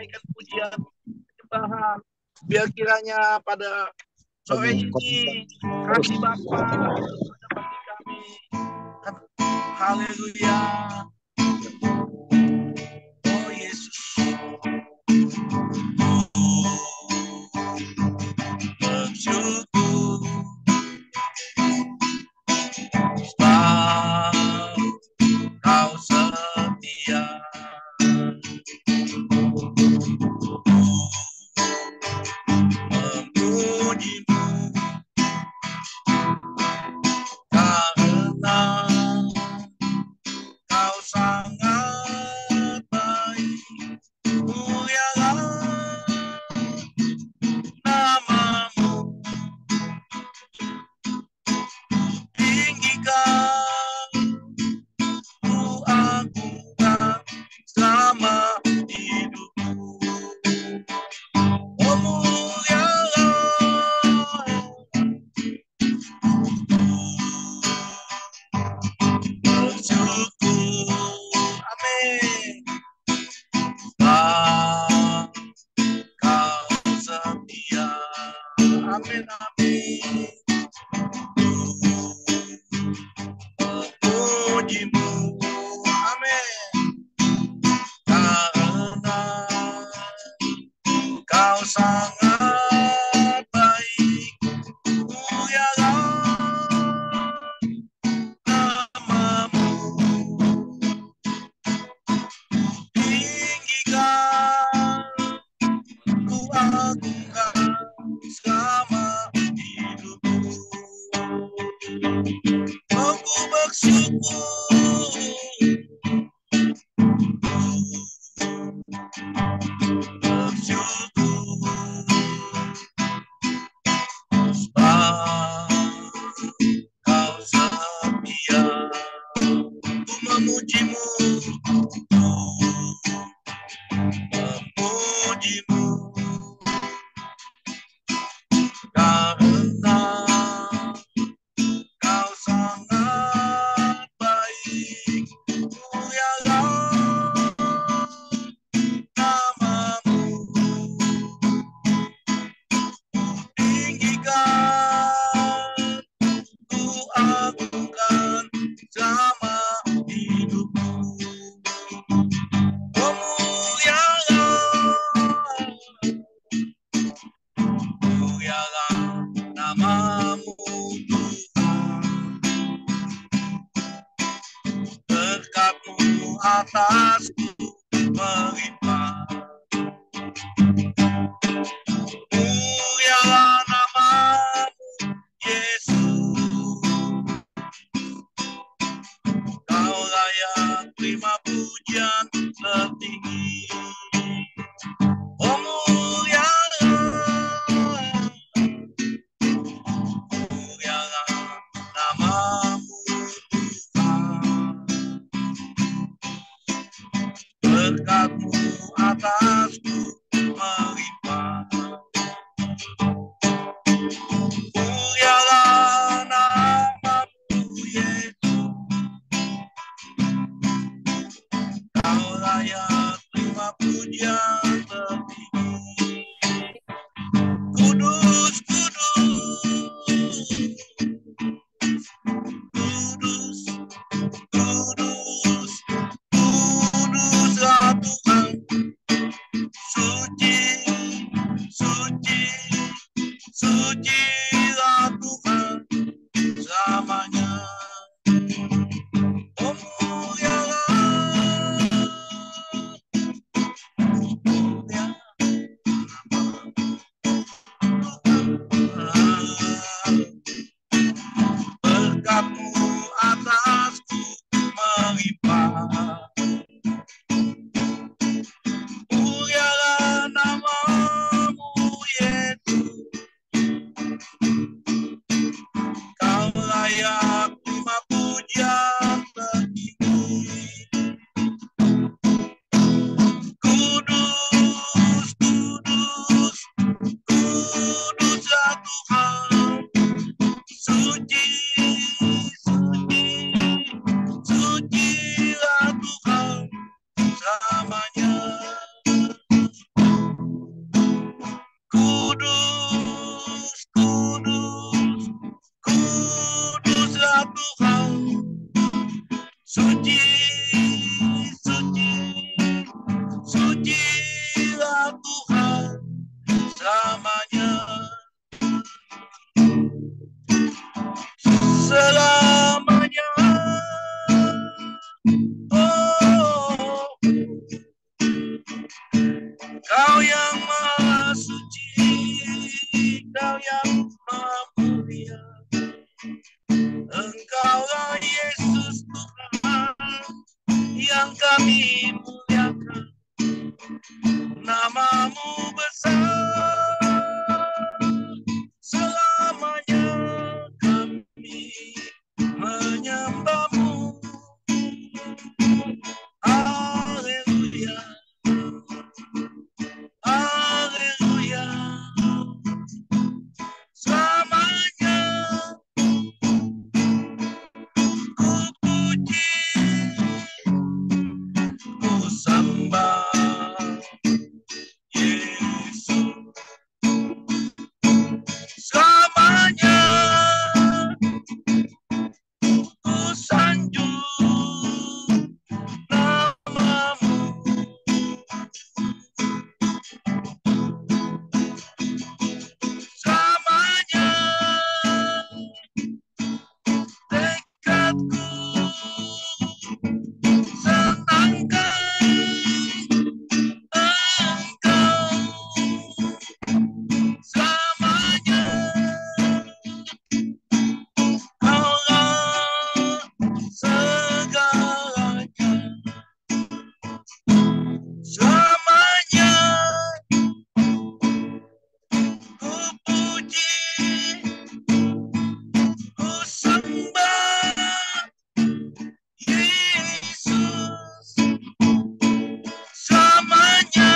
menaikkan pujian penyembahan. Biar kiranya pada sore ini kasih Bapa ada bagi kami. Haleluya. Oh Yesus. Bersyukur sebab Kau setia. Memujimu karena Kau sangat baik. Mulialah namamu, tinggikan, ku agungkan selama hidupku. Oh mulialah, bersyukur, amin. Kau setia, amin, amin. Memujimu, amin. Karena Kau sangat baik. Mulialah namamu, tinggikan, ku agungkan selama hidupku. Oh ku bersyukur, sebab Kau setia. Ku memujimu, memujimu karena Kau sangat baik. Mulialah namamu, tinggikan, ku agungkan selama hidupku. Oh mulialah namamu Tuhan. Berkat-Mu atasku melimpah. Mulialah namamu Yesus. Kau layak terima pujian tertinggi. Oh mulialah namamu Tuhan. Berkat-Mu atasku melimpah. Mulialah namamu Yesus. Kau layak terima pujian tertinggi. Kudus, kudus, kudus, kudus, kuduslah Tuhan. Suci, suci, sucilah Tuhan selamanya. Oh mulialah, berkat-Mu atasku melimpah. Mulialah namamu Yesus. Kau yang maha suci, Kau yang maha mulia. Engkaulah Yesus Tuhan yang kami muliakan. Namamu besar, selamanya kami menyembahmu. Haleluya, haleluya. Selamanya ku puji, ku sembah Yesus. Selamanya ku sanjung namamu. Selamanya tekadku senangkan engkau. Selamanya kaulah segalanya. Selamanya ku puji, ku sembah Yesus. Selamanya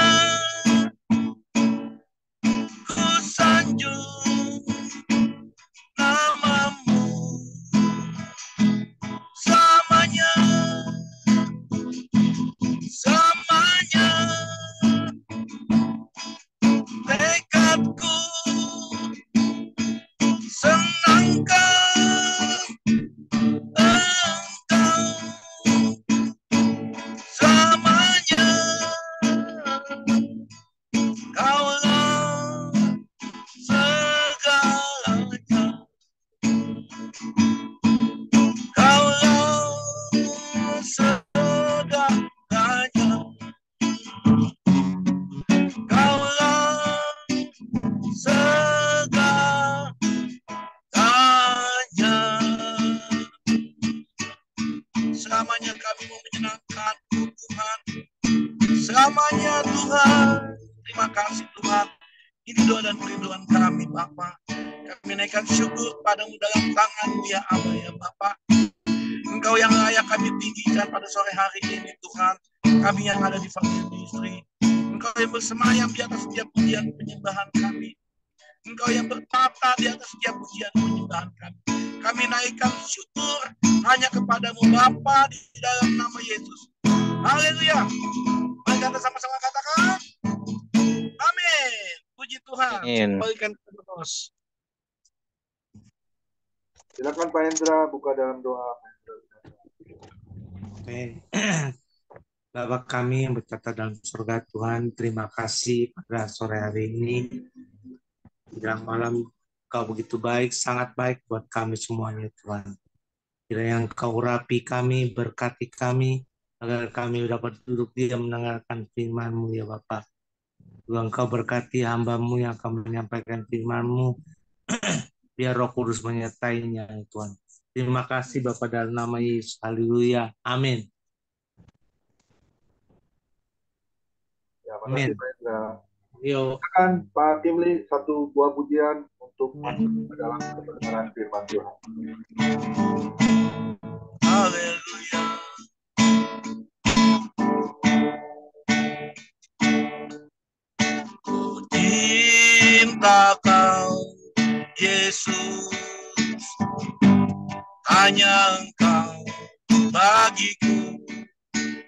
ku sanjung namamu. Selamanya, selamanya tekadku senangkan engkau. Selamanya kaulah segalanya. Kaulah segalanya. Kaulah segalanya. Selamanya kami mau menyenangkan-Mu Tuhan. Selamanya Tuhan. Terima kasih Tuhan. Ini doa dan kerinduan kami Bapa. Kami naikkan syukur padamu dalam tangan-Mu ya Allah ya Bapa. Engkau yang layak kami tinggikan pada sore hari ini Tuhan. Kami yang ada di family ministry. Engkau yang bersemayam di atas setiap pujian penyembahan kami. Engkau yang bertata di atas setiap pujian penyembahan kami. Kami naikkan syukur hanya kepadamu Bapa di dalam nama Yesus. Haleluya. Mari kita sama-sama katakan amin. Puji Tuhan. Berikan kita terus. Silakan Pak Hendra buka dalam doa. Amin. Bapa kami yang berkata dalam surga Tuhan, terima kasih pada sore hari ini. Dalam malam Kau begitu baik, sangat baik buat kami semuanya Tuhan. Kiranya Engkau urapi kami, berkati kami, agar kami dapat duduk diam mendengarkan firman-Mu ya Bapa. Tuhan Engkau berkati hamba-Mu yang akan menyampaikan firman-Mu, biar Roh Kudus menyertainya ya Tuhan. Terima kasih Bapa dalam nama Yesus. Haleluya. Amin. Ya, makasih Pak Hendra. Yo. Silakan Pak Kimli satu buah pujian untuk masuk ke dalam kebenaran firman Tuhan. Haleluya. Ku cinta Kau Yesus, hanya Engkau bagiku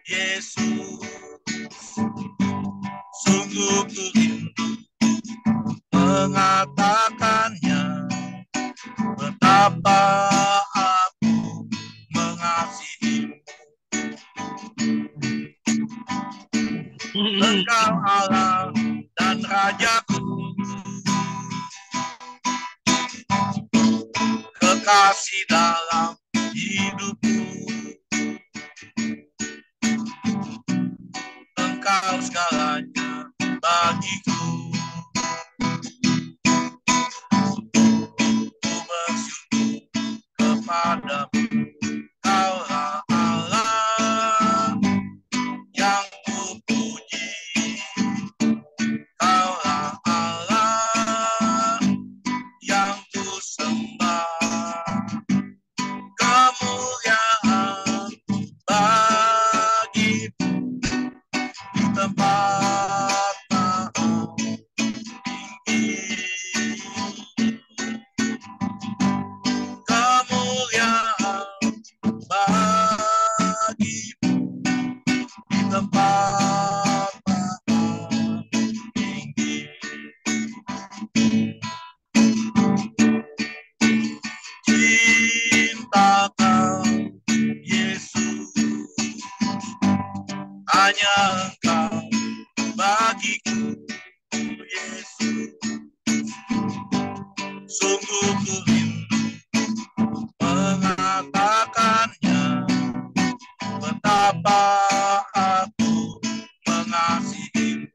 Yesus. Sungguh ku rindu mengatakannya, betapa aku mengasihimu. Engkau Allah dan Rajaku, kekasih dalam hidupku. Engkau segalanya bagiku. Ku bersyukur kepadamu, Kaulah Allah yang kupuji. Kaulah Allah yang kusembah. Kemuliaan bagimu di tempat maha tinggi. Kemuliaan bagimu di tempat maha tinggi. Cinta Kau, Yesus, hanya Engkau bagiku, Yesus. Sungguh ku rindu mengatakannya, betapa aku mengasihimu.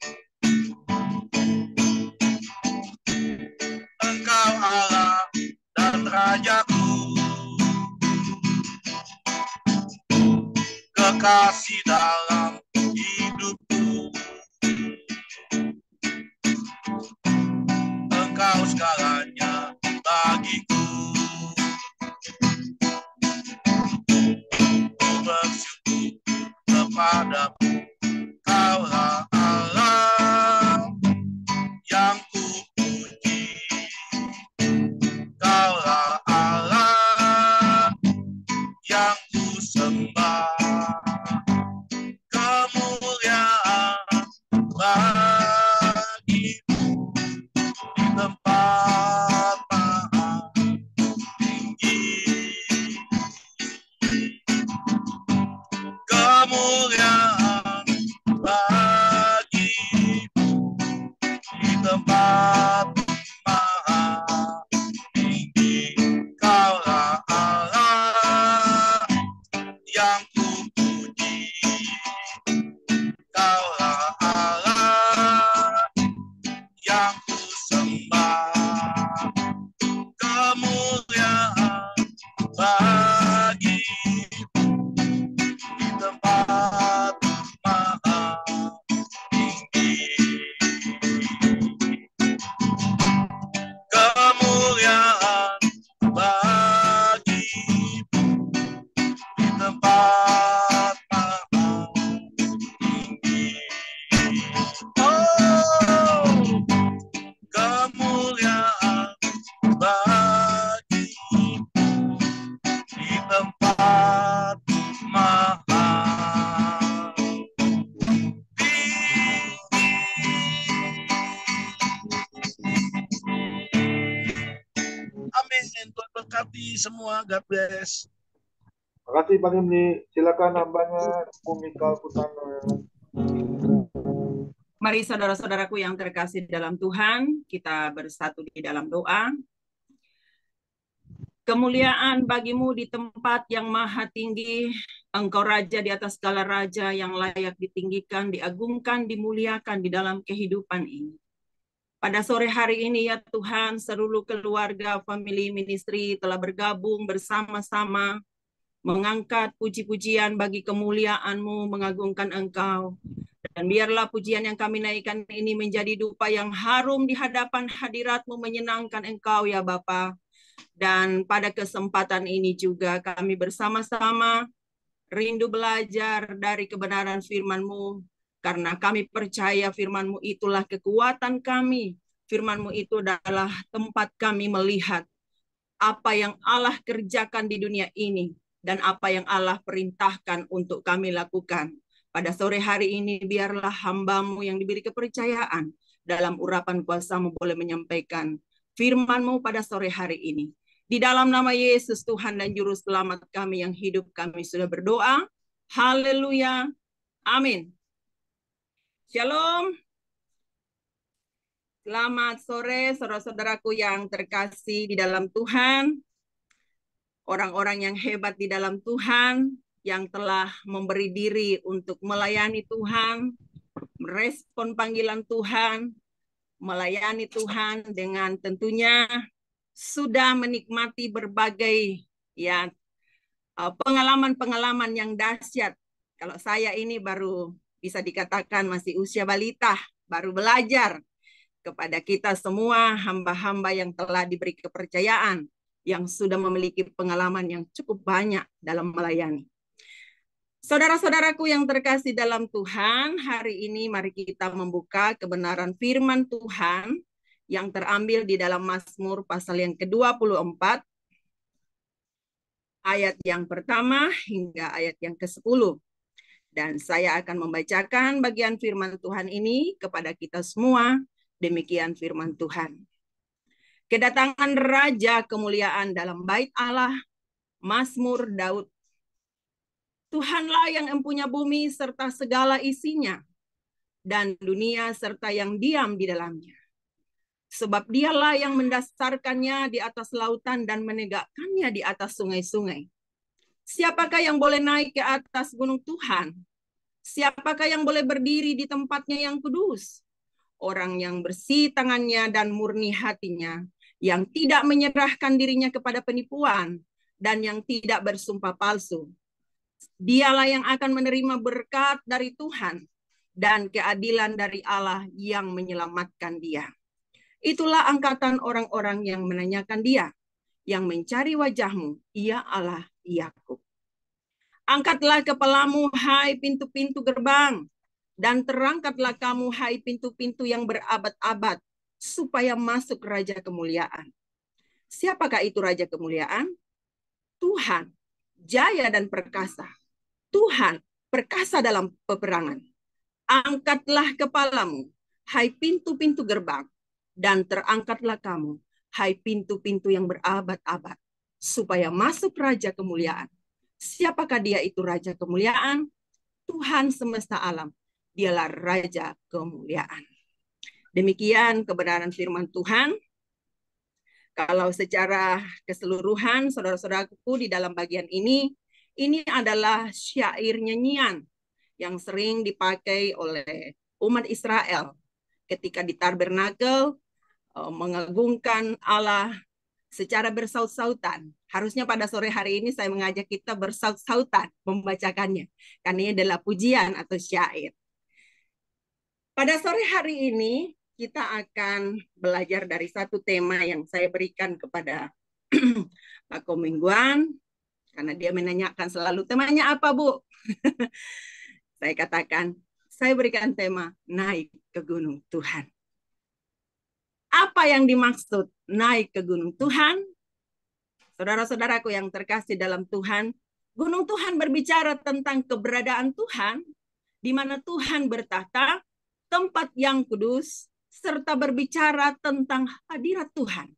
Engkau Allah dan Rajaku, kekasih dalam hidupku. Engkau segalanya bagiku. Ku bersyukur kepadamu, Kaulah Allah yang kupuji. Kaulah Allah yang kusembah. Kemuliaan bagimu di tempat maha tinggi. Kemuliaan bagimu di tempat maha tinggi. Kaulah Allah yang kupuji. Kaulah Allah yang kusembah. Kemuliaan bagimu di tempat maha tinggi. Kemuliaan bagimu di tempat maha tinggi. Oh, kemuliaan bagimu di tempat maha tinggi. Amin. Tuhan berkati semua. God bless. Terima kasih Bang Imni. Silakan hambanya Umika Putana. Mari saudara-saudaraku yang terkasih dalam Tuhan, kita bersatu di dalam doa. Kemuliaan bagimu di tempat yang maha tinggi, Engkau Raja di atas segala raja yang layak ditinggikan, diagungkan, dimuliakan di dalam kehidupan ini. Pada sore hari ini ya Tuhan, seluruh keluarga, family, ministry telah bergabung bersama-sama, mengangkat puji-pujian bagi kemuliaan-Mu, mengagungkan Engkau. Dan biarlah pujian yang kami naikkan ini menjadi dupa yang harum di hadapan hadirat-Mu, menyenangkan Engkau ya Bapa. Dan pada kesempatan ini juga kami bersama-sama rindu belajar dari kebenaran firman-Mu. Karena kami percaya firman-Mu itulah kekuatan kami. Firman-Mu itu adalah tempat kami melihat apa yang Allah kerjakan di dunia ini. Dan apa yang Allah perintahkan untuk kami lakukan. Pada sore hari ini biarlah hamba-Mu yang diberi kepercayaan dalam urapan kuasa-Mu boleh menyampaikan firman-Mu pada sore hari ini. Di dalam nama Yesus Tuhan dan Juru Selamat kami yang hidup, kami sudah berdoa. Haleluya. Amin. Shalom. Selamat sore saudara-saudaraku yang terkasih di dalam Tuhan. Orang-orang yang hebat di dalam Tuhan, yang telah memberi diri untuk melayani Tuhan, merespon panggilan Tuhan, melayani Tuhan dengan tentunya sudah menikmati berbagai ya pengalaman-pengalaman yang dahsyat. Kalau saya ini baru bisa dikatakan masih usia balita, baru belajar. Kepada kita semua hamba-hamba yang telah diberi kepercayaan, yang sudah memiliki pengalaman yang cukup banyak dalam melayani. Saudara-saudaraku yang terkasih dalam Tuhan, hari ini mari kita membuka kebenaran firman Tuhan yang terambil di dalam Mazmur pasal yang ke-24, ayat yang pertama hingga ayat yang ke-10. Dan saya akan membacakan bagian firman Tuhan ini kepada kita semua. Demikian firman Tuhan. Kedatangan Raja kemuliaan dalam bait Allah, Mazmur Daud. Tuhanlah yang empunya bumi serta segala isinya, dan dunia serta yang diam di dalamnya. Sebab dialah yang mendasarkannya di atas lautan dan menegakkannya di atas sungai-sungai. Siapakah yang boleh naik ke atas gunung Tuhan? Siapakah yang boleh berdiri di tempatnya yang kudus? Orang yang bersih tangannya dan murni hatinya, yang tidak menyerahkan dirinya kepada penipuan, dan yang tidak bersumpah palsu. Dialah yang akan menerima berkat dari Tuhan dan keadilan dari Allah yang menyelamatkan dia. Itulah angkatan orang-orang yang menanyakan dia, yang mencari wajahmu, ya Allah Yakub. Angkatlah kepalamu, hai pintu-pintu gerbang, dan terangkatlah kamu, hai pintu-pintu yang berabad-abad, supaya masuk Raja Kemuliaan. Siapakah itu Raja Kemuliaan? Tuhan, jaya dan perkasa. Tuhan, perkasa dalam peperangan. Angkatlah kepalamu, hai pintu-pintu gerbang, dan terangkatlah kamu, hai pintu-pintu yang berabad-abad, supaya masuk Raja Kemuliaan. Siapakah dia itu Raja Kemuliaan? Tuhan semesta alam. Dialah Raja Kemuliaan. Demikian kebenaran firman Tuhan. Kalau secara keseluruhan, saudara-saudaraku, di dalam bagian ini adalah syair nyanyian yang sering dipakai oleh umat Israel ketika di tabernakel mengagungkan Allah secara bersaut-sautan. Harusnya pada sore hari ini saya mengajak kita bersaut-sautan membacakannya, karena ini adalah pujian atau syair. Pada sore hari ini kita akan belajar dari satu tema yang saya berikan kepada Pak Komingguan, karena dia menanyakan selalu, temanya apa, Bu? Saya katakan, saya berikan tema naik ke gunung Tuhan. Apa yang dimaksud naik ke gunung Tuhan? Saudara-saudaraku yang terkasih dalam Tuhan, gunung Tuhan berbicara tentang keberadaan Tuhan, di mana Tuhan bertahta, tempat yang kudus, serta berbicara tentang hadirat Tuhan.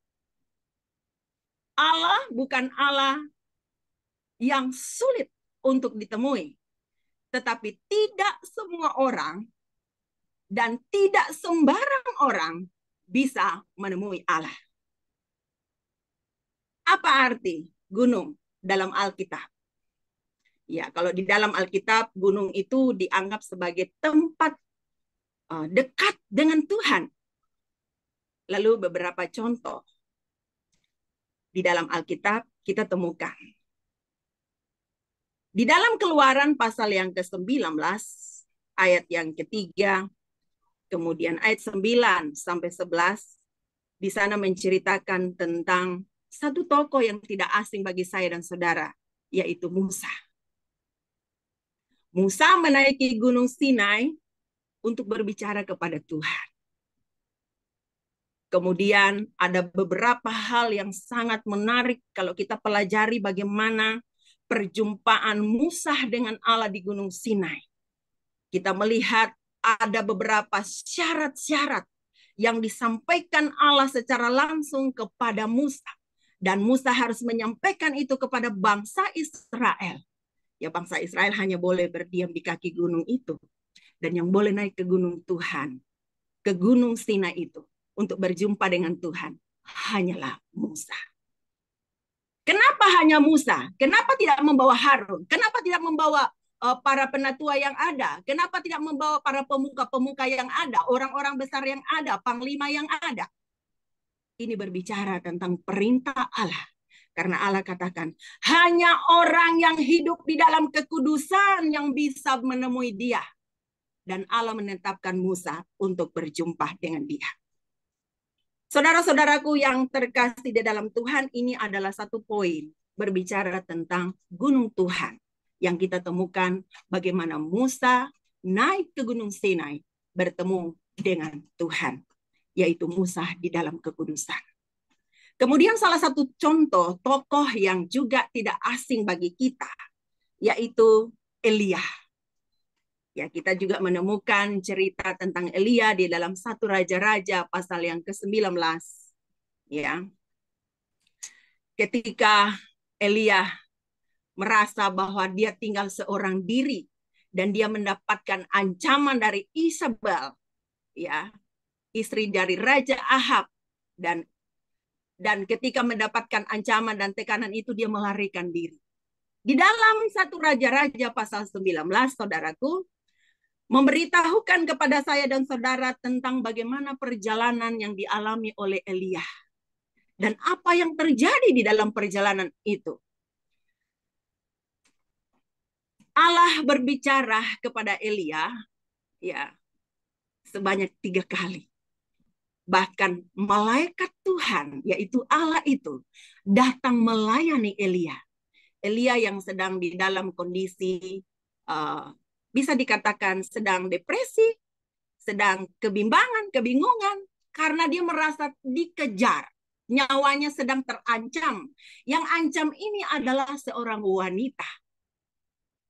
Allah bukan Allah yang sulit untuk ditemui, tetapi tidak semua orang dan tidak sembarang orang bisa menemui Allah. Apa arti gunung dalam Alkitab? Ya, kalau di dalam Alkitab, gunung itu dianggap sebagai tempat dekat dengan Tuhan. Lalu beberapa contoh di dalam Alkitab kita temukan. Di dalam Keluaran pasal yang ke-19, ayat yang ketiga, kemudian ayat 9 sampai 11, di sana menceritakan tentang satu tokoh yang tidak asing bagi saya dan saudara, yaitu Musa. Musa menaiki Gunung Sinai untuk berbicara kepada Tuhan. Kemudian ada beberapa hal yang sangat menarik kalau kita pelajari bagaimana perjumpaan Musa dengan Allah di Gunung Sinai. Kita melihat ada beberapa syarat-syarat yang disampaikan Allah secara langsung kepada Musa. Dan Musa harus menyampaikan itu kepada bangsa Israel. Ya, bangsa Israel hanya boleh berdiam di kaki gunung itu. Dan yang boleh naik ke gunung Tuhan, ke Gunung Sinai itu, untuk berjumpa dengan Tuhan, hanyalah Musa. Kenapa hanya Musa? Kenapa tidak membawa Harun? Kenapa tidak membawa para penatua yang ada? Kenapa tidak membawa para pemuka-pemuka yang ada, orang-orang besar yang ada, panglima yang ada? Ini berbicara tentang perintah Allah. Karena Allah katakan, hanya orang yang hidup di dalam kekudusan yang bisa menemui Dia. Dan Allah menetapkan Musa untuk berjumpa dengan Dia. Saudara-saudaraku yang terkasih di dalam Tuhan, ini adalah satu poin berbicara tentang gunung Tuhan yang kita temukan bagaimana Musa naik ke Gunung Sinai bertemu dengan Tuhan, yaitu Musa di dalam kekudusan. Kemudian salah satu contoh tokoh yang juga tidak asing bagi kita, yaitu Elia. Ya, kita juga menemukan cerita tentang Elia di dalam 1 Raja-Raja pasal yang ke-19. Ya. Ketika Elia merasa bahwa dia tinggal seorang diri dan dia mendapatkan ancaman dari Isabel, ya, istri dari Raja Ahab, dan ketika mendapatkan ancaman dan tekanan itu dia melarikan diri. Di dalam 1 Raja-Raja pasal 19, saudaraku, memberitahukan kepada saya dan saudara tentang bagaimana perjalanan yang dialami oleh Elia. Dan apa yang terjadi di dalam perjalanan itu. Allah berbicara kepada Elia, ya, sebanyak 3 kali. Bahkan malaikat Tuhan, yaitu Allah itu, datang melayani Elia. Elia yang sedang di dalam kondisi, bisa dikatakan sedang depresi, sedang kebimbangan, kebingungan, karena dia merasa dikejar. Nyawanya sedang terancam. Yang ancam ini adalah seorang wanita.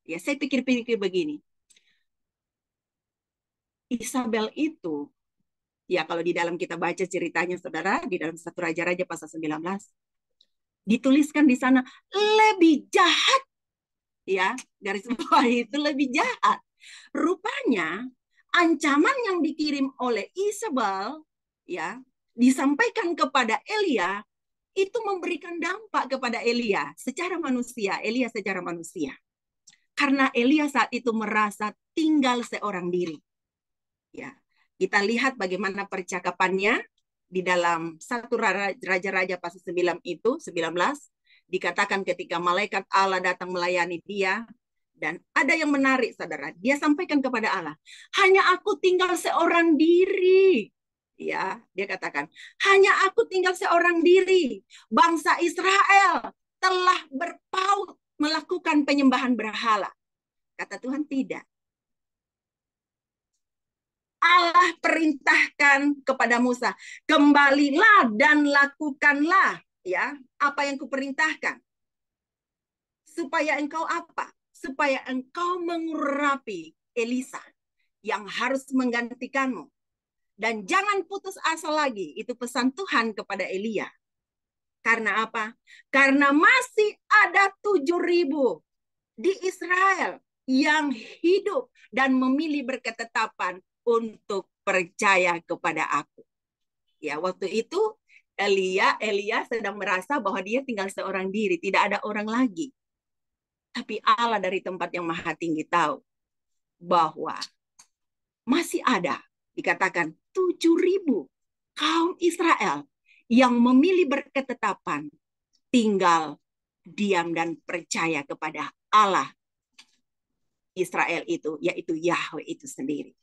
Ya, saya pikir-pikir begini. Isabel itu, ya kalau di dalam kita baca ceritanya saudara, di dalam 1 Raja-Raja pasal 19, dituliskan di sana lebih jahat. Ya, garis bawah itu lebih jahat. Rupanya ancaman yang dikirim oleh Isabel, ya, disampaikan kepada Elia, itu memberikan dampak kepada Elia secara manusia, Karena Elia saat itu merasa tinggal seorang diri. Ya, kita lihat bagaimana percakapannya di dalam 1 Raja-Raja pasal 19 dikatakan ketika malaikat Allah datang melayani dia, dan ada yang menarik saudara, dia sampaikan kepada Allah, hanya aku tinggal seorang diri. Ya, dia katakan, hanya aku tinggal seorang diri. Bangsa Israel telah berpaut melakukan penyembahan berhala. Kata Tuhan, tidak. Allah perintahkan kepada Musa, kembalilah dan lakukanlah, ya, apa yang kuperintahkan. Supaya engkau apa? Supaya engkau mengurapi Elisa yang harus menggantikanmu. Dan jangan putus asa lagi. Itu pesan Tuhan kepada Elia. Karena apa? Karena masih ada 7.000 di Israel yang hidup dan memilih berketetapan untuk percaya kepada aku. Ya, waktu itu Elia sedang merasa bahwa dia tinggal seorang diri, tidak ada orang lagi. Tapi Allah dari tempat yang maha tinggi tahu bahwa masih ada, dikatakan 7.000 kaum Israel yang memilih berketetapan, tinggal diam dan percaya kepada Allah Israel itu, yaitu Yahweh itu sendiri.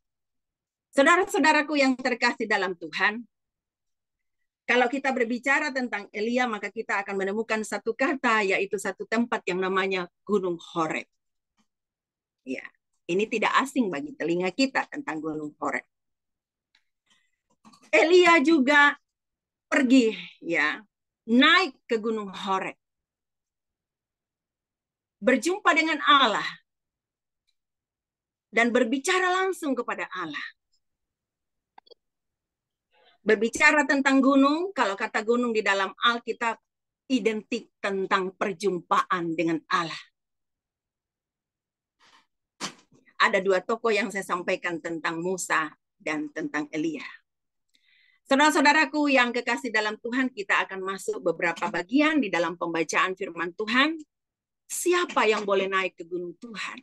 Saudara-saudaraku yang terkasih dalam Tuhan, kalau kita berbicara tentang Elia, maka kita akan menemukan satu kata, yaitu satu tempat yang namanya Gunung Horeb. Ya, ini tidak asing bagi telinga kita tentang Gunung Horeb. Elia juga pergi, ya, naik ke Gunung Horeb, berjumpa dengan Allah, dan berbicara langsung kepada Allah. Berbicara tentang gunung, kalau kata gunung di dalam Alkitab, identik tentang perjumpaan dengan Allah. Ada 2 tokoh yang saya sampaikan tentang Musa dan tentang Elia. Saudara-saudaraku yang kekasih dalam Tuhan, kita akan masuk beberapa bagian di dalam pembacaan firman Tuhan. Siapa yang boleh naik ke gunung Tuhan?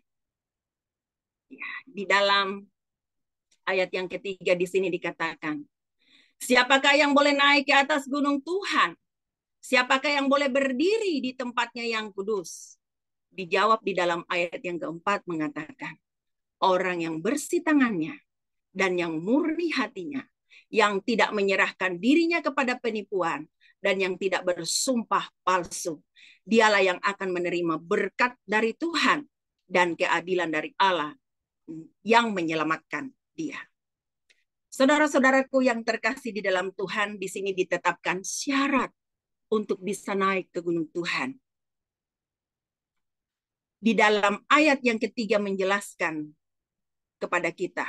Ya, di dalam ayat yang ketiga di sini dikatakan, siapakah yang boleh naik ke atas gunung Tuhan? Siapakah yang boleh berdiri di tempatnya yang kudus? Dijawab di dalam ayat yang keempat mengatakan, orang yang bersih tangannya dan yang murni hatinya, yang tidak menyerahkan dirinya kepada penipuan dan yang tidak bersumpah palsu. Dialah yang akan menerima berkat dari Tuhan dan keadilan dari Allah yang menyelamatkan dia. Saudara-saudaraku yang terkasih di dalam Tuhan, di sini ditetapkan syarat untuk bisa naik ke gunung Tuhan. Di dalam ayat yang ketiga menjelaskan kepada kita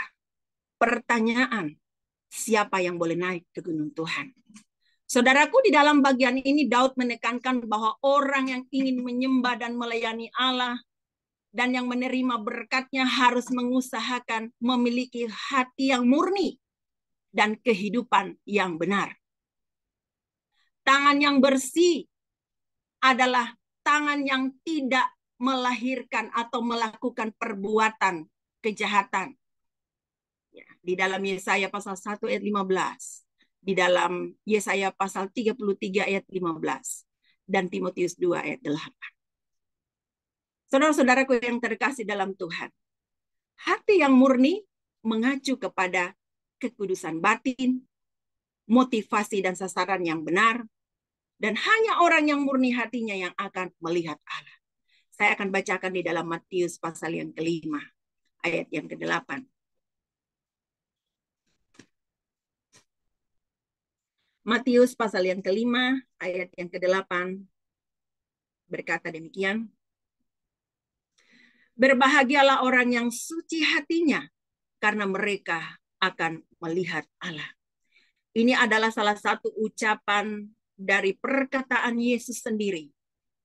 pertanyaan, siapa yang boleh naik ke gunung Tuhan? Saudaraku, di dalam bagian ini Daud menekankan bahwa orang yang ingin menyembah dan melayani Allah dan yang menerima berkatnya harus mengusahakan memiliki hati yang murni dan kehidupan yang benar. Tangan yang bersih adalah tangan yang tidak melahirkan atau melakukan perbuatan kejahatan. Ya, di dalam Yesaya pasal 1 ayat 15, di dalam Yesaya pasal 33 ayat 15, dan Timotius 2 ayat 8. Saudara-saudaraku yang terkasih dalam Tuhan, hati yang murni mengacu kepada kekudusan batin, motivasi dan sasaran yang benar, dan hanya orang yang murni hatinya yang akan melihat Allah. Saya akan bacakan di dalam Matius pasal yang ke-5, ayat yang ke-8. Matius pasal yang ke-5, ayat yang ke-8, berkata demikian. Berbahagialah orang yang suci hatinya, karena mereka akan melihat Allah. Ini adalah salah satu ucapan dari perkataan Yesus sendiri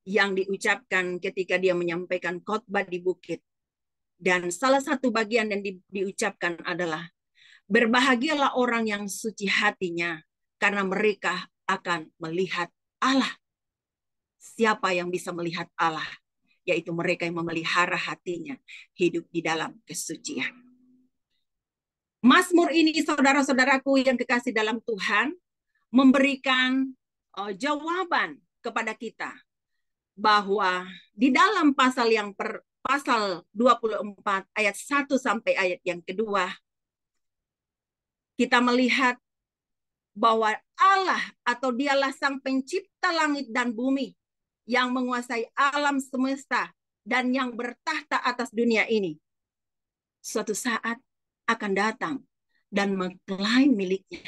yang diucapkan ketika dia menyampaikan khotbah di bukit. Dan salah satu bagian yang diucapkan adalah, berbahagialah orang yang suci hatinya, karena mereka akan melihat Allah. Siapa yang bisa melihat Allah? Yaitu mereka yang memelihara hatinya, hidup di dalam kesucian. Mazmur ini, saudara-saudaraku yang kekasih dalam Tuhan, memberikan jawaban kepada kita bahwa di dalam pasal 24 ayat 1 sampai ayat yang kedua, kita melihat bahwa Allah atau dialah sang pencipta langit dan bumi yang menguasai alam semesta dan yang bertahta atas dunia ini, suatu saat akan datang dan mengklaim miliknya.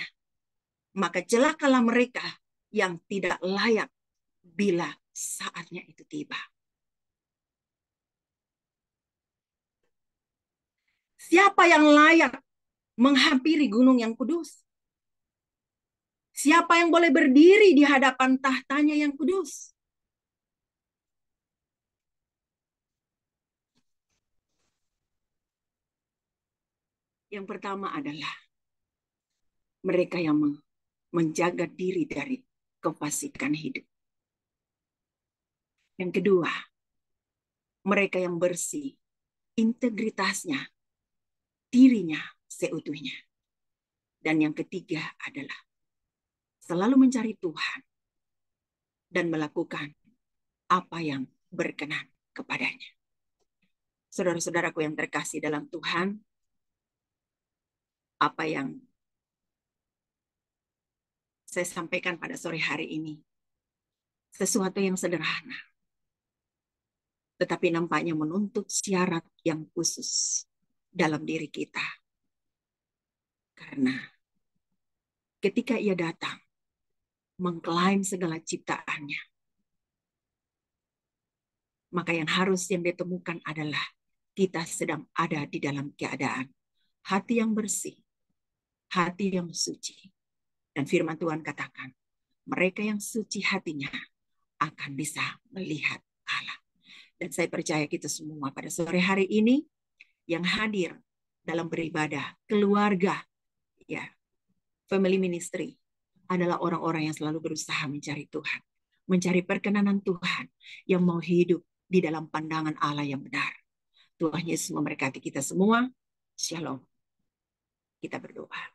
Maka celakalah mereka yang tidak layak bila saatnya itu tiba. Siapa yang layak menghampiri gunung yang kudus? Siapa yang boleh berdiri di hadapan tahtanya yang kudus? Yang pertama adalah mereka yang menjaga diri dari kefasikan hidup. Yang kedua, mereka yang bersih, integritasnya, dirinya seutuhnya. Dan yang ketiga adalah selalu mencari Tuhan dan melakukan apa yang berkenan kepadanya. Saudara-saudaraku yang terkasih dalam Tuhan, apa yang saya sampaikan pada sore hari ini, sesuatu yang sederhana, tetapi nampaknya menuntut syarat yang khusus dalam diri kita. Karena ketika ia datang, mengklaim segala ciptaannya, maka yang ditemukan adalah kita sedang ada di dalam keadaan hati yang bersih, hati yang suci. Dan firman Tuhan katakan, mereka yang suci hatinya akan bisa melihat Allah. Dan saya percaya kita semua pada sore hari ini yang hadir dalam beribadah, keluarga, ya, family ministry, adalah orang-orang yang selalu berusaha mencari Tuhan, mencari perkenanan Tuhan, yang mau hidup di dalam pandangan Allah yang benar. Tuhan Yesus memberkati kita semua. Shalom. Kita berdoa.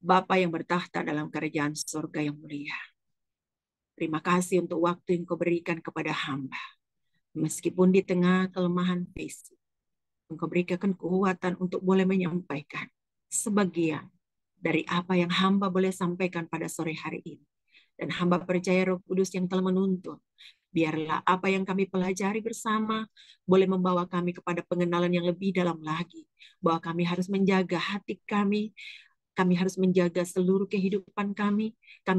Bapa yang bertahta dalam kerajaan surga yang mulia, terima kasih untuk waktu yang Kau berikan kepada hamba. Meskipun di tengah kelemahan fisik, Engkau berikan kekuatan untuk boleh menyampaikan sebagian dari apa yang hamba boleh sampaikan pada sore hari ini. Dan hamba percaya Roh Kudus yang telah menuntun, biarlah apa yang kami pelajari bersama boleh membawa kami kepada pengenalan yang lebih dalam lagi. Bahwa kami harus menjaga hati kami harus menjaga seluruh kehidupan kami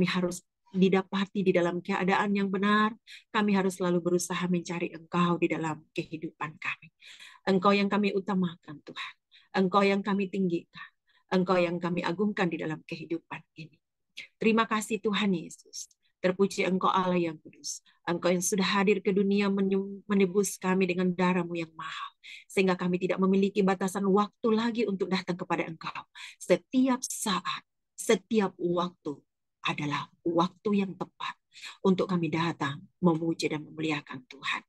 harus didapati di dalam keadaan yang benar, kami harus selalu berusaha mencari Engkau di dalam kehidupan kami. Engkau yang kami utamakan Tuhan, Engkau yang kami tinggikan, Engkau yang kami agungkan di dalam kehidupan ini. Terima kasih Tuhan Yesus. Terpuji Engkau Allah yang kudus. Engkau yang sudah hadir ke dunia menebus kami dengan darah-Mu yang mahal. Sehingga kami tidak memiliki batasan waktu lagi untuk datang kepada Engkau. Setiap saat, setiap waktu adalah waktu yang tepat untuk kami datang memuji dan memuliakan Tuhan.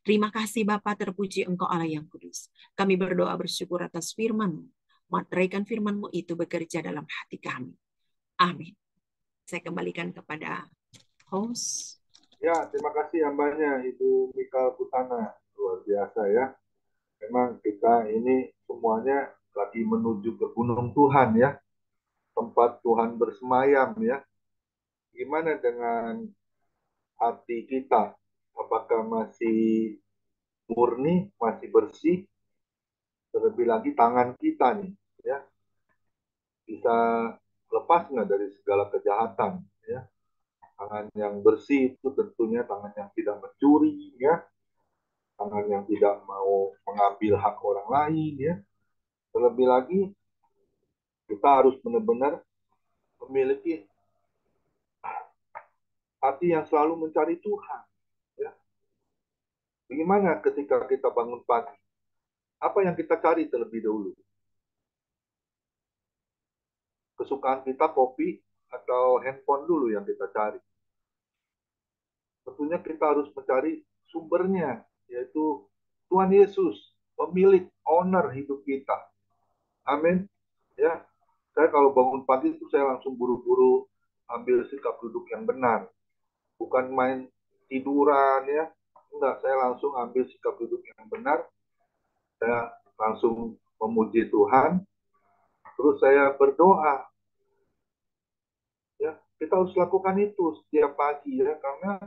Terima kasih Bapa, terpuji Engkau Allah yang kudus. Kami berdoa bersyukur atas firman-Mu. Materaikan firman-Mu itu bekerja dalam hati kami. Amin. Saya kembalikan kepada host. Ya, terima kasih hambanya Ibu Mikal Putana. Luar biasa ya. Memang kita ini semuanya lagi menuju ke gunung Tuhan ya. Tempat Tuhan bersemayam ya. Gimana dengan hati kita? Apakah masih murni, masih bersih? Terlebih lagi tangan kita nih ya. Bisa lepas nggak dari segala kejahatan ya. Tangan yang bersih itu tentunya tangan yang tidak mencuri ya, tangan yang tidak mau mengambil hak orang lain ya. Terlebih lagi kita harus benar-benar memiliki hati yang selalu mencari Tuhan ya. Bagaimana ketika kita bangun pagi? Apa yang kita cari terlebih dahulu? Kesukaan kita kopi atau handphone dulu yang kita cari? Tentunya kita harus mencari sumbernya, yaitu Tuhan Yesus, pemilik, owner hidup kita. Amin. Ya, saya kalau bangun pagi itu saya langsung buru-buru ambil sikap duduk yang benar. Bukan main tiduran ya. Enggak, saya langsung ambil sikap duduk yang benar. Saya langsung memuji Tuhan. Terus saya berdoa. Ya, kita harus lakukan itu setiap pagi ya, karena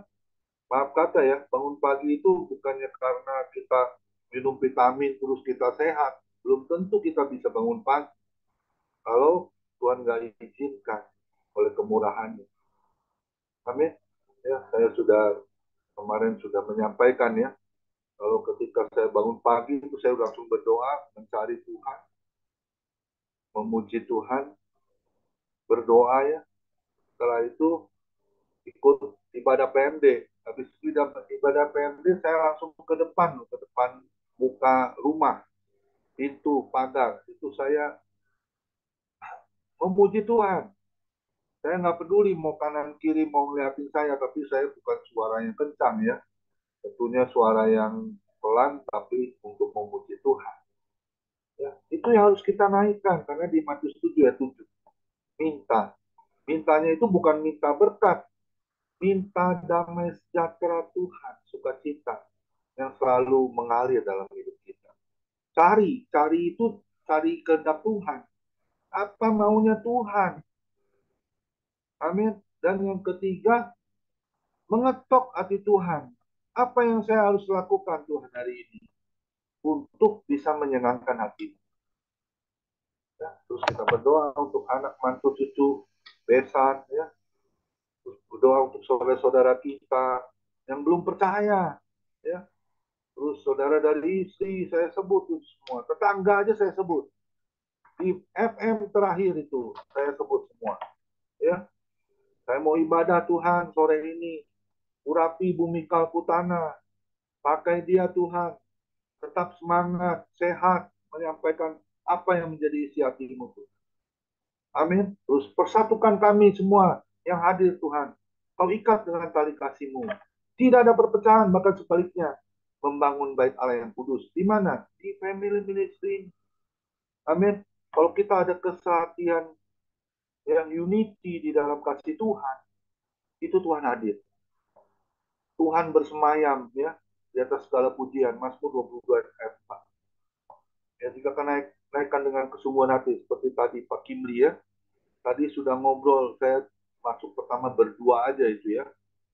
maaf kata ya, bangun pagi itu bukannya karena kita minum vitamin terus kita sehat. Belum tentu kita bisa bangun pagi kalau Tuhan nggak izinkan oleh kemurahannya. Amin. Ya, saya sudah kemarin sudah menyampaikan ya, kalau ketika saya bangun pagi itu saya langsung berdoa, mencari Tuhan, memuji Tuhan, berdoa ya. Setelah itu ikut ibadah PMD. Habis ibadah PMD saya langsung ke depan buka rumah, pintu, pagar. Itu saya memuji Tuhan. Saya nggak peduli mau kanan kiri mau ngeliatin saya, tapi saya bukan suara yang kencang ya. Tentunya suara yang pelan, tapi untuk memuji Tuhan. Ya, itu yang harus kita naikkan, karena di Matius 7 ayat 7. Minta. Mintanya itu bukan minta berkat. Minta damai sejahtera Tuhan, sukacita yang selalu mengalir dalam hidup kita. Cari itu cari kehendak Tuhan. Apa maunya Tuhan? Amin. Dan yang ketiga, mengetok hati Tuhan. Apa yang saya harus lakukan Tuhan hari ini untuk bisa menyenangkan hati? Ya, terus kita berdoa untuk anak, mantu, cucu, besan, ya. Terus berdoa untuk saudara-saudara kita yang belum percaya, ya. Terus saudara dari istri saya sebut itu semua, tetangga aja saya sebut. Di FM terakhir itu saya sebut semua, ya. Saya mau ibadah Tuhan sore ini. Urapi Bumi Kalputana. Pakai dia Tuhan. Tetap semangat, sehat, menyampaikan apa yang menjadi isi hatimu Tuhan. Amin. Terus persatukan kami semua yang hadir Tuhan. Kau ikat dengan tali kasih-Mu. Tidak ada perpecahan, bahkan sebaliknya. membangun bait Allah yang kudus. Di mana? Di family ministry. Amin. Kalau kita ada kesehatian yang unity di dalam kasih Tuhan, itu Tuhan hadir. Tuhan bersemayam ya di atas segala pujian. Mazmur 22 ayat 4. Ya, jika akan naikkan dengan kesungguhan hati seperti tadi Pak Kimli ya. Tadi sudah ngobrol, saya masuk pertama berdua aja itu ya.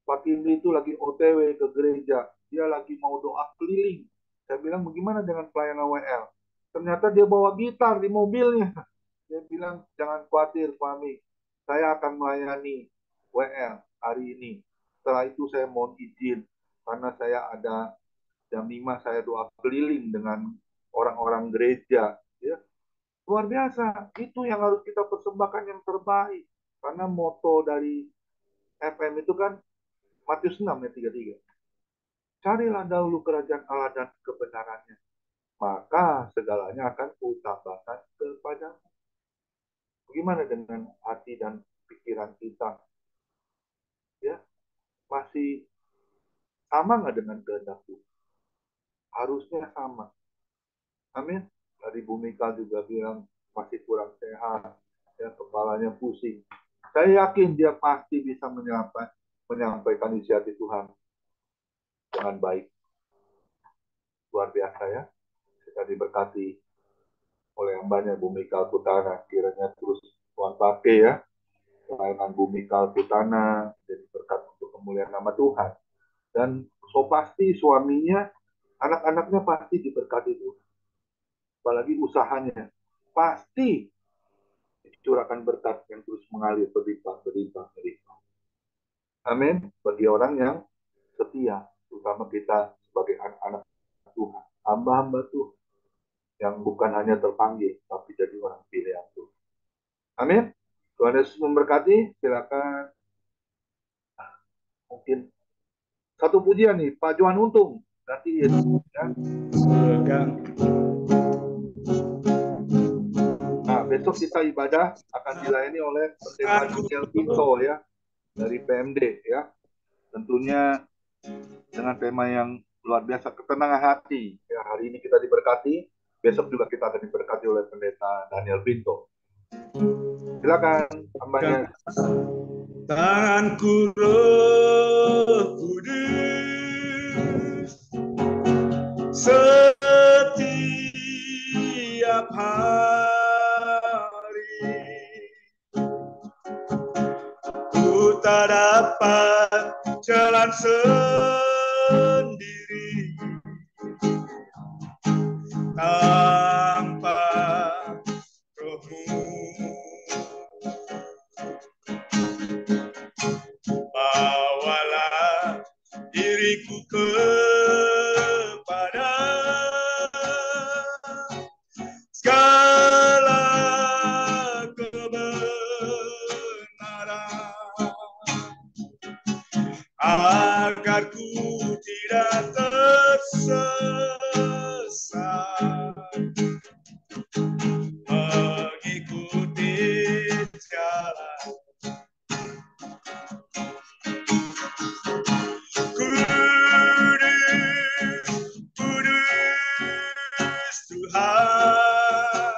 Pak Kimli itu lagi OTW ke gereja, dia lagi mau doa keliling. Saya bilang, bagaimana dengan pelayanan WL? Ternyata dia bawa gitar di mobilnya. Dia bilang, jangan khawatir, Fahmi. Saya akan melayani WL hari ini. Setelah itu saya mohon izin, karena saya ada jam 5 saya doa keliling dengan orang-orang gereja. Ya, luar biasa. Itu yang harus kita persembahkan yang terbaik. Karena moto dari FM itu kan Matius 6 ayat 33. Carilah dahulu kerajaan Allah dan kebenarannya. Maka segalanya akan kutambahkan kepadamu. Bagaimana dengan hati dan pikiran kita? Ya, masih sama nggak dengan kehendak Tuhan? Harusnya sama. Amin. Dari Bu Mika juga bilang masih kurang sehat. Ya, kepalanya pusing. Saya yakin dia pasti bisa menyampaikan isi hati Tuhan dengan baik. Luar biasa ya. Kita diberkati oleh hambanya Bu Mika Putana. Kiranya terus Tuhan pakai ya. Pelayanan Bu Mika Putana jadi berkat untuk kemuliaan nama Tuhan. Dan so pasti suaminya, anak-anaknya pasti diberkati Tuhan. Apalagi usahanya. Pasti dicurahkan berkat yang terus mengalir berlimpah. Amin. Bagi orang yang setia, terutama kita sebagai anak-anak Tuhan, hamba-hamba Tuhan, yang bukan hanya terpanggil, tapi jadi orang pilihan Tuhan. Amin. Tuhan Yesus memberkati. Silakan. Mungkin satu pujian nih, Pak Johan Untung. Nanti ya. Nah, besok kita ibadah akan dilayani oleh Pendeta Daniel Pinto ya, dari PMD ya. Tentunya dengan tema yang luar biasa, ketenangan hati. Ya, hari ini kita diberkati, besok juga kita akan diberkati oleh Pendeta Daniel Pinto. Silakan, hambanya. Tanganku Roh Kudus setiap hari, ku tak dapat jalan sendiri tanpa Roh-Mu. Bawalah diriku kepada segala kebenaran, agar ku tidak tersesat mengikuti jalan kudus Tuhan,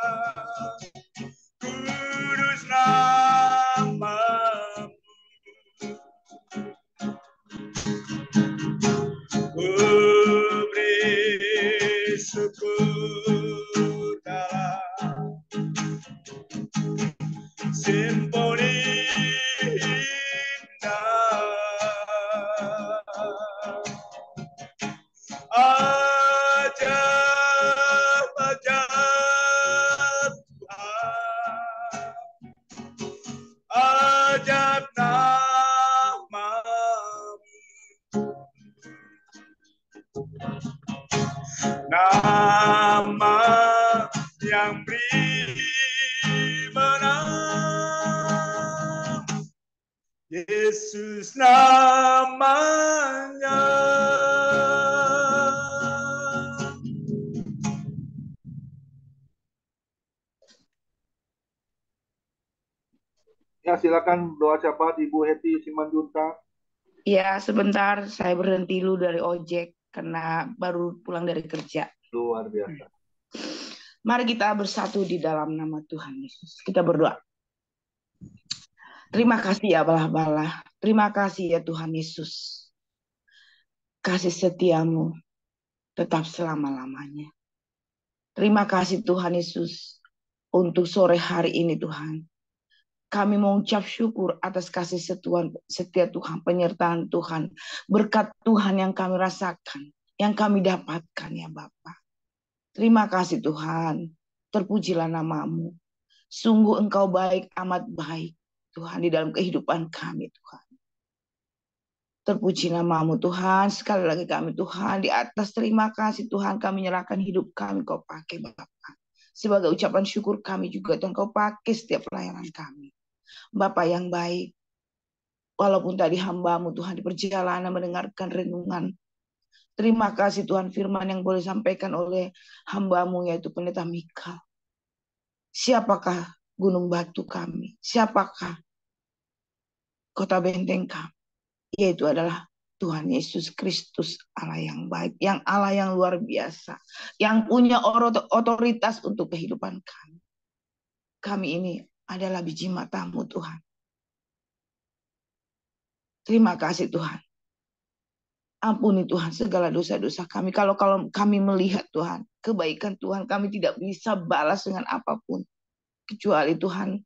kudus nama-Mu. Ku beri syukur dalam simponi indah, ajaib-ajaib Tuhan, ajaib nama-Mu, nama yang beri menang, Yesus namanya. Ya, silakan doa syafaat Ibu Heti Simanjuntak. Ya, sebentar saya berhenti dulu dari ojek. karena baru pulang dari kerja. Luar biasa. Mari kita bersatu di dalam nama Tuhan Yesus. Kita berdoa. Terima kasih ya Bala-Bala. Terima kasih ya Tuhan Yesus. Kasih setiamu tetap selama-lamanya. Terima kasih Tuhan Yesus untuk sore hari ini Tuhan. Kami mengucap syukur atas kasih setia Tuhan, penyertaan Tuhan, berkat Tuhan yang kami rasakan, yang kami dapatkan ya Bapa. Terima kasih Tuhan, terpujilah namamu. Sungguh Engkau baik, amat baik Tuhan di dalam kehidupan kami Tuhan. Terpuji namamu Tuhan, sekali lagi kami Tuhan di atas terima kasih Tuhan, kami menyerahkan hidup kami Kau pakai Bapa. Sebagai ucapan syukur kami juga Tuhan Kau pakai setiap pelayanan kami. Bapa yang baik, walaupun tadi hamba-Mu Tuhan di perjalanan mendengarkan renungan, terima kasih Tuhan firman yang boleh sampaikan oleh hamba-Mu yaitu Pendeta Mikal. Siapakah gunung batu kami? Siapakah kota benteng kami? Yaitu adalah Tuhan Yesus Kristus, Allah yang baik, yang Allah yang luar biasa, yang punya otoritas untuk kehidupan kami. Kami ini adalah biji mata-Mu Tuhan. Terima kasih Tuhan. Ampuni Tuhan segala dosa-dosa kami. Kalau kami melihat Tuhan, kebaikan Tuhan, kami tidak bisa balas dengan apapun. Kecuali Tuhan,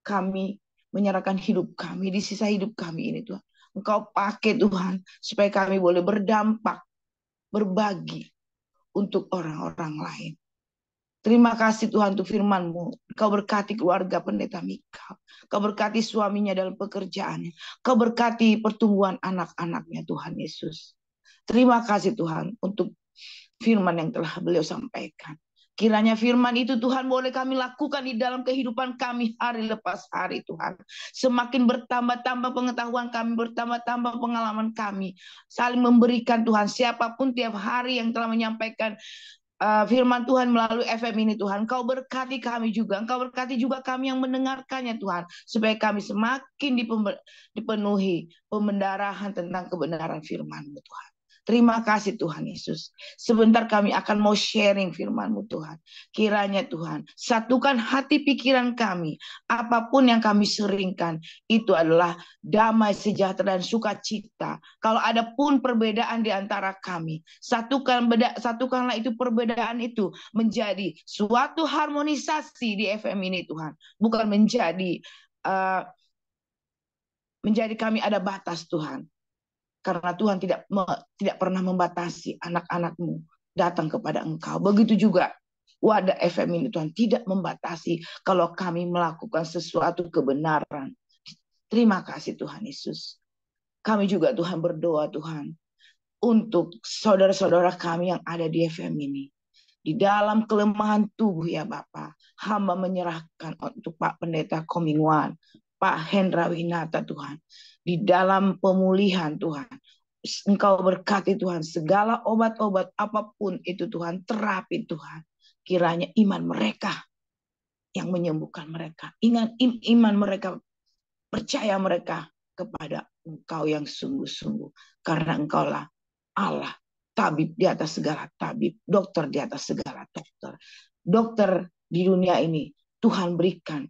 kami menyerahkan hidup kami, di sisa hidup kami ini Tuhan. Engkau pakai Tuhan, supaya kami boleh berdampak, berbagi untuk orang-orang lain. Terima kasih Tuhan untuk firman-Mu. Kau berkati keluarga Pendeta Mikal. Kau berkati suaminya dalam pekerjaannya. Kau berkati pertumbuhan anak-anaknya Tuhan Yesus. Terima kasih Tuhan untuk firman yang telah beliau sampaikan. Kiranya firman itu Tuhan boleh kami lakukan di dalam kehidupan kami hari lepas hari Tuhan. Semakin bertambah-tambah pengetahuan kami, bertambah-tambah pengalaman kami. Saling memberikan Tuhan, siapapun tiap hari yang telah menyampaikan firman Tuhan melalui FM ini Tuhan. Engkau berkati kami juga. Engkau berkati juga kami yang mendengarkannya Tuhan. Supaya kami semakin dipenuhi pembendarahan tentang kebenaran firman-Mu Tuhan. Terima kasih Tuhan Yesus. Sebentar kami akan mau sharing firman-Mu Tuhan. Kiranya Tuhan, satukan hati pikiran kami. Apapun yang kami seringkan, itu adalah damai, sejahtera, dan sukacita. Kalau ada pun perbedaan di antara kami, satukanlah itu perbedaan itu menjadi suatu harmonisasi di FM ini Tuhan. Bukan menjadi kami ada batas Tuhan. Karena Tuhan tidak pernah membatasi anak-anak-Mu datang kepada Engkau. Begitu juga wadah FM ini Tuhan tidak membatasi kalau kami melakukan sesuatu kebenaran. Terima kasih Tuhan Yesus. Kami juga Tuhan berdoa Tuhan untuk saudara-saudara kami yang ada di FM ini. Di dalam kelemahan tubuh ya Bapak, hamba menyerahkan untuk Pak Pendeta Komingwan, Pak Hendra Winata Tuhan. Di dalam pemulihan Tuhan, Engkau berkati Tuhan, segala obat-obat apapun itu Tuhan, terapi Tuhan. Kiranya iman mereka yang menyembuhkan mereka. Iman mereka, percaya mereka kepada Engkau yang sungguh-sungguh. Karena Engkaulah Allah, tabib di atas segala tabib, dokter di atas segala dokter. Dokter di dunia ini Tuhan berikan,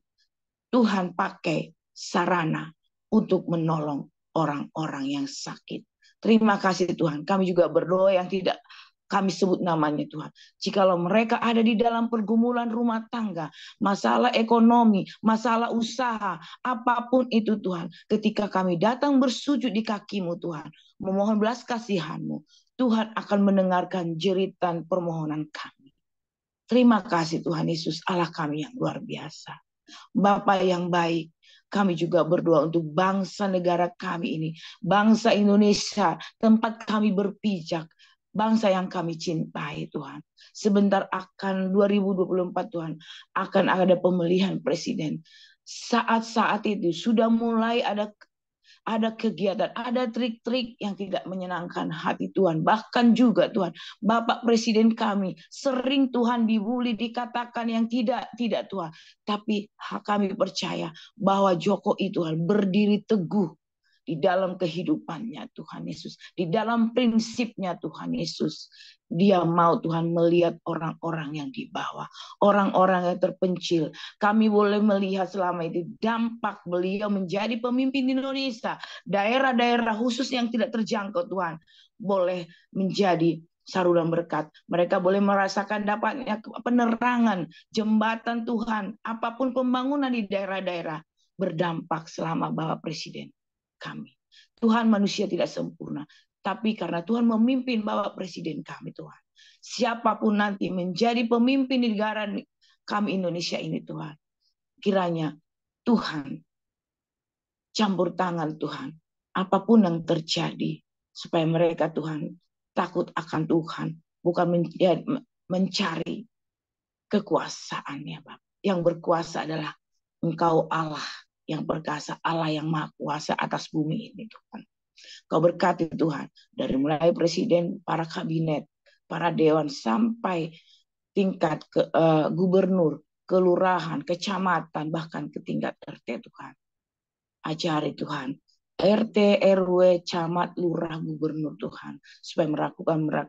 Tuhan pakai sarana untuk menolong orang-orang yang sakit. Terima kasih Tuhan. Kami juga berdoa yang tidak kami sebut namanya Tuhan. Jikalau mereka ada di dalam pergumulan rumah tangga, masalah ekonomi, masalah usaha, apapun itu Tuhan. Ketika kami datang bersujud di kaki-Mu Tuhan, memohon belas kasihan-Mu, Tuhan akan mendengarkan jeritan permohonan kami. Terima kasih Tuhan Yesus, Allah kami yang luar biasa. Bapa yang baik, kami juga berdoa untuk bangsa negara kami ini, bangsa Indonesia, tempat kami berpijak, bangsa yang kami cintai Tuhan. Sebentar akan 2024 Tuhan, akan ada pemilihan presiden. Saat-saat itu sudah mulai ada kegiatan, ada trik-trik yang tidak menyenangkan hati Tuhan. Bahkan juga Tuhan, Bapak Presiden kami sering Tuhan dibully, dikatakan yang tidak Tuhan. Tapi kami percaya bahwa Jokowi Tuhan berdiri teguh di dalam kehidupannya Tuhan Yesus, di dalam prinsipnya Tuhan Yesus. Dia mau Tuhan melihat orang-orang yang di bawah, orang-orang yang terpencil. Kami boleh melihat selama itu dampak beliau menjadi pemimpin di Indonesia. Daerah-daerah khusus yang tidak terjangkau Tuhan boleh menjadi saluran berkat. Mereka boleh merasakan dapatnya penerangan, jembatan Tuhan, apapun pembangunan di daerah-daerah berdampak selama Bapak Presiden kami. Tuhan, manusia tidak sempurna, tapi karena Tuhan memimpin Bapak Presiden kami Tuhan. Siapapun nanti menjadi pemimpin di negara kami Indonesia ini Tuhan. Kiranya Tuhan campur tangan Tuhan. Apapun yang terjadi. Supaya mereka Tuhan takut akan Tuhan. Bukan mencari kekuasaannya Bapak. Yang berkuasa adalah Engkau Allah yang perkasa, Allah yang maha kuasa atas bumi ini Tuhan. Kau berkati Tuhan, dari mulai presiden, para kabinet, para dewan, sampai tingkat gubernur, kelurahan, kecamatan, bahkan ke tingkat RT Tuhan. Ajari Tuhan, RT, RW, camat, lurah, gubernur Tuhan, supaya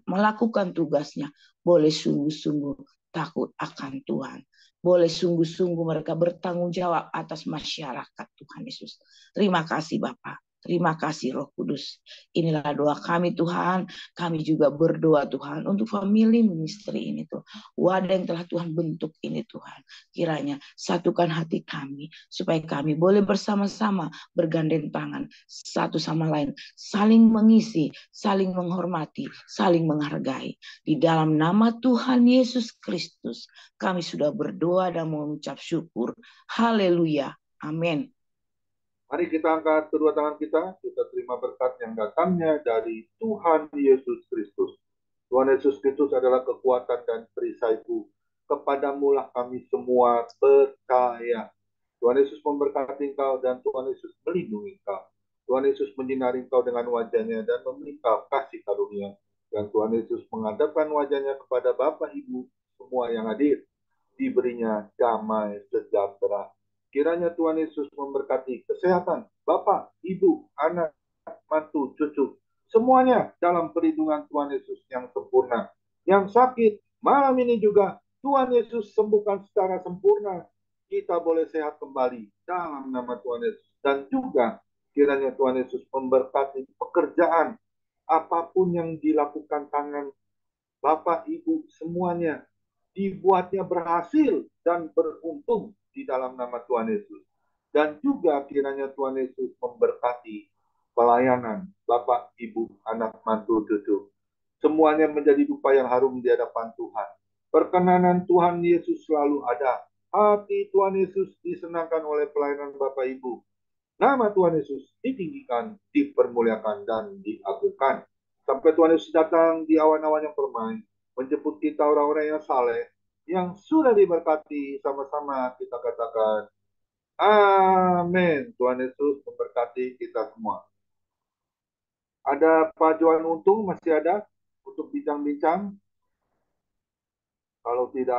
melakukan tugasnya, boleh sungguh-sungguh takut akan Tuhan. Boleh sungguh-sungguh mereka bertanggung jawab atas masyarakat Tuhan Yesus. Terima kasih Bapak. Terima kasih Roh Kudus. Inilah doa kami Tuhan. Kami juga berdoa Tuhan untuk family ministry ini Tuhan. Wadah yang telah Tuhan bentuk ini Tuhan. Kiranya satukan hati kami. Supaya kami boleh bersama-sama bergandeng tangan. Satu sama lain. Saling mengisi. Saling menghormati. Saling menghargai. Di dalam nama Tuhan Yesus Kristus. Kami sudah berdoa dan mengucap syukur. Haleluya. Amin. Mari kita angkat kedua tangan kita terima berkat yang datangnya dari Tuhan Yesus Kristus. Tuhan Yesus Kristus adalah kekuatan dan perisaiku. Kepadamulah kami semua percaya. Tuhan Yesus memberkati engkau dan Tuhan Yesus melindungi engkau. Tuhan Yesus menyinari engkau dengan wajahnya dan memberi engkau kasih karunia. Dan Tuhan Yesus menghadapkan wajahnya kepada Bapak Ibu semua yang hadir. Diberinya damai sejahtera. Kiranya Tuhan Yesus memberkati kesehatan Bapak, Ibu, anak, mantu, cucu. Semuanya dalam perlindungan Tuhan Yesus yang sempurna. Yang sakit malam ini juga Tuhan Yesus sembuhkan secara sempurna. Kita boleh sehat kembali dalam nama Tuhan Yesus. Dan juga kiranya Tuhan Yesus memberkati pekerjaan. Apapun yang dilakukan tangan Bapak, Ibu, semuanya dibuatnya berhasil dan beruntung di dalam nama Tuhan Yesus. Dan juga kiranya Tuhan Yesus memberkati pelayanan Bapak, Ibu, anak, mantu, cucu. Semuanya menjadi dupa yang harum di hadapan Tuhan. Perkenanan Tuhan Yesus selalu ada. Hati Tuhan Yesus disenangkan oleh pelayanan Bapak, Ibu. Nama Tuhan Yesus ditinggikan, dipermuliakan, dan diagungkan. Sampai Tuhan Yesus datang di awan-awan yang permai, menjemput kita orang-orang yang saleh, yang sudah diberkati. Sama-sama kita katakan, amin. Tuhan Yesus memberkati kita semua. Ada Pak Johan Untung, masih ada untuk bincang-bincang? Kalau tidak